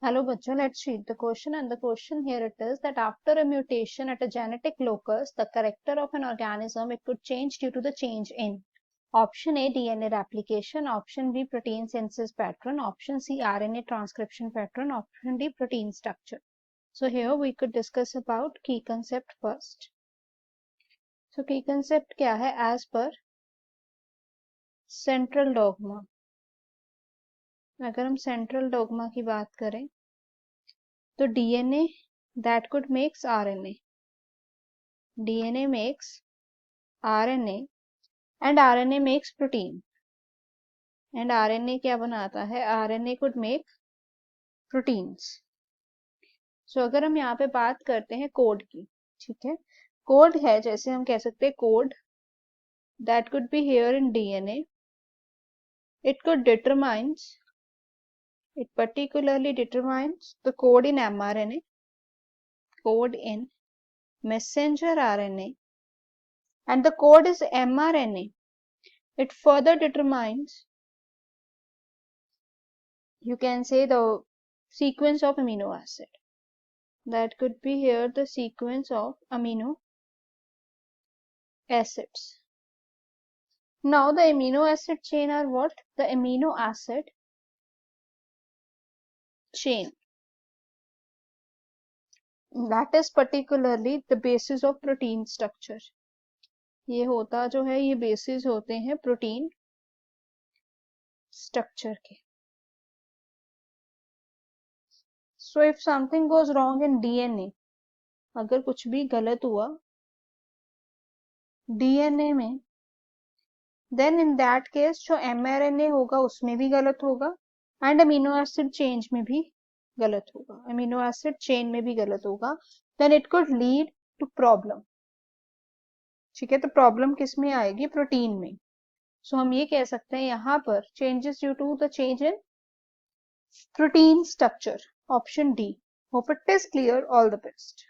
Hello, bachcho. Let's read the question. And the question here it is that after a mutation at a genetic locus, the character of an organism it could change due to the change in option A DNA replication, option B protein synthesis pattern, option C RNA transcription pattern, option D protein structure. So here we could discuss about key concept first. So key concept क्या है? As per central dogma. अगर हम central dogma की बात करें तो DNA that could makes RNA. DNA makes RNA and RNA makes protein. And RNA क्या बनाता है? RNA could make proteins. So अगर हम यहाँ पे बात करते हैं कोड की, ठीक है, कोड है जैसे हम कह सकते हैं code that could be here in DNA. It particularly determines the code in mRNA, code in messenger RNA, and the code is mRNA. It further determines, you can say, the sequence of amino acid. That could be here the sequence of amino acids. Now the amino acid chain are what? The amino acid chain. That is particularly the basis of protein structure. ये होता जो है ये basis होते हैं protein structure के. So if something goes wrong in DNA, अगर कुछ भी गलत हुआ DNA में, then in that case जो mRNA होगा उसमें भी गलत होगा and amino acid change में भी गलत होगा, amino acid chain में भी गलत होगा, then it could lead to problem. ठीक है, तो प्रॉब्लम किस में आएगी? प्रोटीन में. सो हम ये कह सकते हैं यहाँ पर changes due to the change in protein structure, option D. Hope it is clear. All the best.